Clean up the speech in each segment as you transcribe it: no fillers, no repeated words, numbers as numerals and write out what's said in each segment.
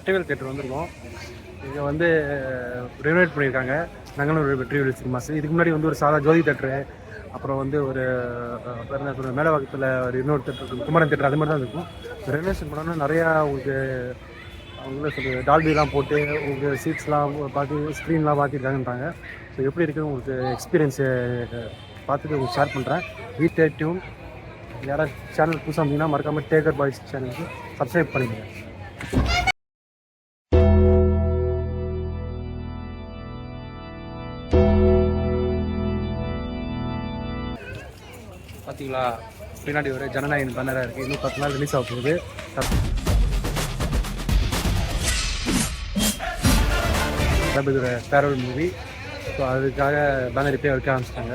Vetrivel theatre வந்திருக்கோம். இங்கே வந்து ரெனோவேட் பண்ணியிருக்காங்க நங்கனூர் வெற்றிவேல் சினிமாஸ். இதுக்கு முன்னாடி வந்து ஒரு சாதா ஜோதி தேட்டரு, அப்புறம் வந்து ஒரு என்ன சொல்கிறது மேலவாக்கத்தில் ஒரு இன்னொரு தேட்டர் இருக்கும், குமரன் தேட்டர், அது மாதிரி தான் இருக்கும். ரெனோவேஷன் பண்ணோன்னா நிறையா உங்களுக்கு அவங்களே சொல்லுது டால்பிலாம் போட்டு உங்களுக்கு சீட்ஸ்லாம் பார்த்து ஸ்க்ரீன்லாம் பார்த்துருக்காங்கன்றாங்க. ஸோ எப்படி இருக்குது உங்களுக்கு எக்ஸ்பீரியன்ஸு பார்த்துட்டு உங்களுக்கு ஷேர் பண்ணுறேன். வீட்டை டியூன் யாராவது சேனல் புதுசாக இருந்தீங்கன்னா மறக்காமல் டேக்கர் பாய்ஸ் சேனலுக்கு சப்ஸ்கிரைப் பண்ணிடுங்க. பார்த்தீங்களா, பின்னாடி ஒரு ஜனநாயகன் பேனராக இருக்குது. இன்னும் 10 நாள் ரிலீஸ் ஆக போகுது. ஒரு ஃபேர்வெல் மூவி. ஸோ அதுக்காக பேனர் இப்போயே வைக்க ஆரம்பிச்சிட்டாங்க.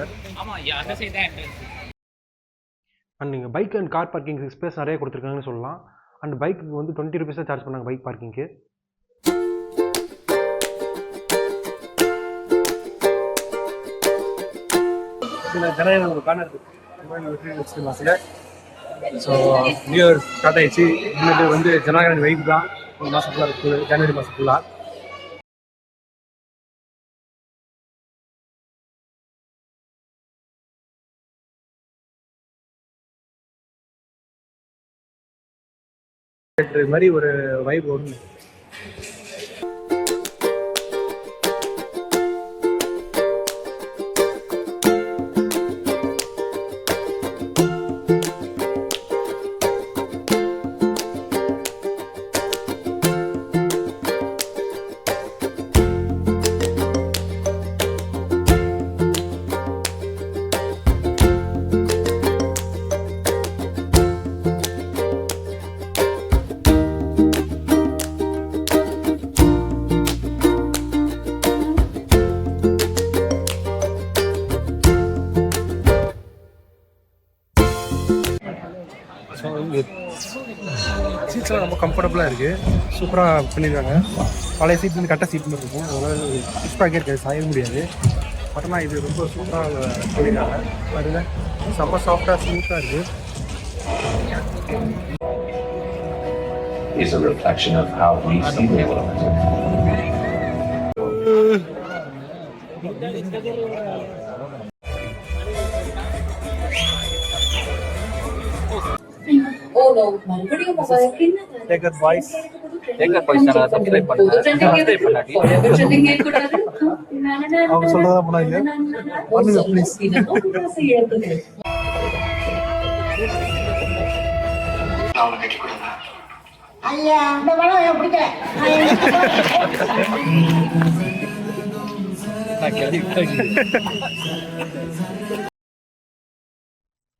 அண்ட் நீங்கள் bike and car parking space நிறைய கொடுத்துருக்காங்கன்னு சொல்லலாம். அண்ட் பைக்கு வந்து 20 rupees தான் சார்ஜ் பண்ணாங்க பைக் பார்க்கிங்க்கு. ஜனநாயகன் ஒரு பேனர் இருக்குது மாசில். ஸோ நியூ இயர் ஸ்டார்ட் ஆகிடுச்சு. இன்னது வந்து ஜனநாயகன் வெயிட் தான் ஒரு மாதம் ஃபுல்லாக இருக்குது, ஜனவரி மாதம் ஃபுல்லாக. மாதிரி ஒரு வைப் வரும். ஸோ இங்கே சீட்ஸ்லாம் ரொம்ப கம்ஃபர்டபுளாக இருக்குது, சூப்பராக பண்ணியிருக்காங்க. பழைய சீட் வந்து கட்ட சீட் மாதிரி இருக்கும், அதனால் புஷ் பேக்கே இருக்காது, சாய முடியாது. பட் ஆனால் இது ரொம்ப சூப்பராக பண்ணியிருக்காங்க. பாருங்க, செம்ம சாஃப்டாக ஸ்மூத்தாக இருக்குது. Is a reflection of how we see the world. Oh no, மறுபடியும் டேக்கர் பாய்ஸ் சேனலை சப்ஸ்கிரைப் பண்ணுங்க. சப்ஸ்கிரைப் பண்ணாடி அவங்க சொல்றதா பண்ணாங்க. பண்ணுங்க ப்ளீஸ். நான் கட்டி கொடுங்க. ஐயா அந்த வளை எனக்கு பிடிக்கல. நான் கேள்வி.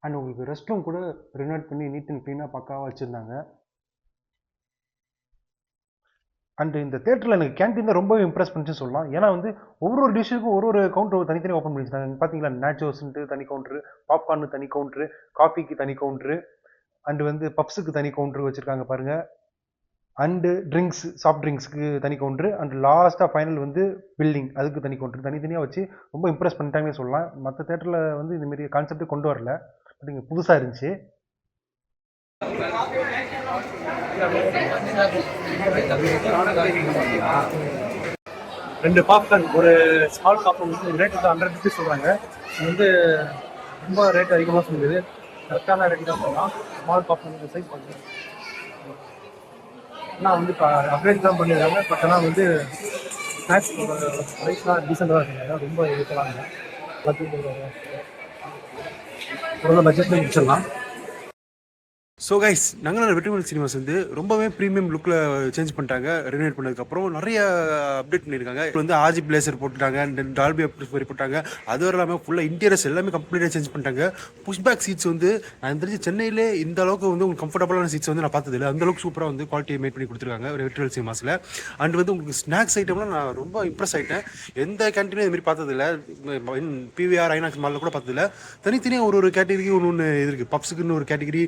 அண்ட் உங்களுக்கு ரெஸ்ட் ரூம் கூட ரினோவேட் பண்ணி நீட் அண்ட் க்ளீனாக பக்காவாக வச்சுருந்தாங்க. அண்ட் இந்த தேட்டரில் எனக்கு கேன்டீன் தான் ரொம்பவே இம்ப்ரெஸ் பண்ணிச்சுன்னு சொல்லலாம். ஏன்னா வந்து ஒவ்வொரு டிஷ்ஷுக்கும் ஒரு கவுண்டர் தனித்தனி ஓப்பன் பண்ணிச்சுருந்தாங்க. பார்த்தீங்களா, நேச்சோஸ்ன்ட்டு தனி கவுண்ட்ரு, பாப்கார்னு தனி கவுண்ட்ரு, காஃபிக்கு தனி கவுண்ட்ரு, அண்டு வந்து பப்ஸுக்கு தனி கவுண்ட்ரு வச்சுருக்காங்க பாருங்கள். அண்டு ட்ரிங்க்ஸ், சாஃப்ட் ட்ரிங்க்ஸுக்கு தனி கவுண்ட்ரு, அண்ட் லாஸ்ட்டாக ஃபைனல் வந்து பில்டிங், அதுக்கு தனி கவுண்ட்ரு, தனித்தனியாக வச்சு ரொம்ப இம்ப்ரெஸ் பண்ணிட்டாங்கன்னு சொல்லலாம். மற்ற தேட்டரில் வந்து இந்தமாரி கான்செப்டே கொண்டு வரல, பட் இங்கே புதுசாக இருந்துச்சு. ரெண்டு பாப்கார்ன், ஒரு ஸ்மால் பாப்கார்ன் வந்து ரேட்டு தான் 100 rupees சொல்கிறாங்க. இது வந்து ரொம்ப ரேட் அதிகமாக சொல்லுது, கரெக்டான ரேட்டு தான் சொல்லலாம். ஸ்மால் பாப்கார்ன் சைஸ் பண்ணுறேன். ஆனால் வந்து இப்போ அப்கிரேட் தான் பண்ணிடுறாங்க. பட் ஆனால் வந்து ஸ்நாக்ஸ் ப்ரைஸ்லாம் டீசெண்டாக இருக்காங்க, ரொம்ப இருக்கலாம். பட்ஜெட்டில் முடிச்சிடலாம். ஸோ கைஸ், நங்கனூர் வெற்றிவேல் சினிமாஸ் வந்து ரொம்பவே ப்ரீமியம் லுக்கில் சேஞ்ச் பண்ணிட்டாங்க. ரெனோவேட் பண்ணதுக்கப்புறம் நிறைய அப்டேட் பண்ணியிருக்காங்க. இப்போ வந்து ஆர்ஜி பிளேசர் போட்டுட்டாங்க, அண்ட் டால்பி அப்டேட் போட்டாங்க. அது இல்லாமல் ஃபுல்லாக இன்டீரியர்ஸ் எல்லாமே கம்ப்ளீட்டாக சேஞ்ச் பண்ணிட்டாங்க. புஷ்பேக் சீட்ஸ் வந்து நான் தெரிஞ்சு சென்னையிலே இந்த அளவுக்கு வந்து உங்களுக்கு கம்ஃபர்டபுளான சீட்ஸ் வந்து நான் பார்த்ததில்லை. அந்தளவுக்கு சூப்பராக வந்து குவாலிட்டியை மேட் பண்ணி கொடுத்துருக்காங்க வெற்றிவேல் சினிமாஸில். அண்ட் வந்து உங்களுக்கு ஸ்நாக்ஸ் ஐட்டம்லாம் நான் ரொம்ப இம்ப்ரெஸ் ஆகிட்டேன். எந்த கேன்டீனும் இதுமாரி பார்த்ததில்லை, பிவிஆர் ஐநாக்ஸ் மாலில் கூட பார்த்ததில்லை. தனித்தனியாக ஒரு கேட்டகரி ஒன்று இது இருக்குது. பப்ஸுக்குன்னு ஒரு கேட்டகரி,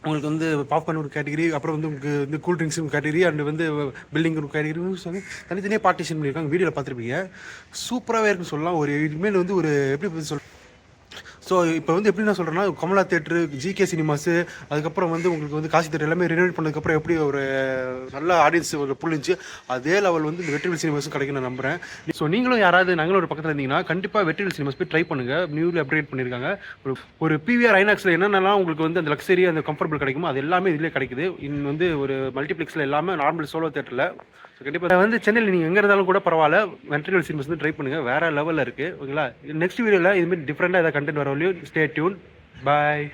உங்களுக்கு வந்து பாப்கார்ன் ஒரு கேட்டகரி, அப்புறம் வந்து உங்களுக்கு வந்து கூல் ட்ரிங்க்ஸ் கேட்டகரி, அண்ட் வந்து பில்டிங் ஒரு கேட்டகரி சொல்லி தனித்தனியாக பார்ட்டிஷன் பண்ணியிருக்காங்க. வீடியோவில் பார்த்துருப்பீங்க, சூப்பராகவே இருக்குன்னு சொல்லலாம். ஒரு இனிமேல் வந்து ஒரு எப்படி ஸோ இப்போ வந்து எப்படி நான் சொல்கிறேன்னா கமலா தேட்டரு, ஜிகே சினிமாஸு, அதுக்கப்புறம் வந்து உங்களுக்கு வந்து காசி தேட்டர் எல்லாமே ரினோவேட் பண்ணதுக்கப்புறம் எப்படி ஒரு நல்ல ஆடியன்ஸ் ஒரு புள்ளிச்சு அதே லெவல் வந்து இந்த வெற்றிவேல் சினிமாஸும் கிடைக்கும் நான் நம்புகிறேன். ஸோ நீங்களும் யாராவது நாங்களும் ஒரு பக்கத்தில் இருந்தீங்கன்னா கண்டிப்பாக வெற்றிவேல் சினிமாஸ் போய் ட்ரை பண்ணுங்கள். நியூலி அப்கிரேட் பண்ணியிருக்காங்க. ஒரு பிவிஆர் ஐநாக்ஸில் என்னென்னலாம் உங்களுக்கு வந்து அந்த லக்ஸரி அந்த கம்ஃபர்டபுள் கிடைக்குமோ அது எல்லாமே இதிலே கிடைக்குது. இன்னும் வந்து ஒரு மல்டிப்ளெக்ஸில் எல்லாமே நார்மல் சோலோ தேட்டரில். ஸோ கண்டிப்பாக வந்து சென்னையில் நீங்கள் எங்கே இருந்தாலும் கூட பரவாயில்ல, வெற்றிவேல் சினிமாஸ் வந்து ட்ரை பண்ணுங்கள். வேறு லெவலில் இருக்குது. ஓகேங்களா? நெக்ஸ்ட் வீடியோவில் இதுமாதிரி டிஃப்ரெண்ட்டாக ஏதாவது கண்டென்ட் வரவழையும் ஸ்டே டியூன். பாய்.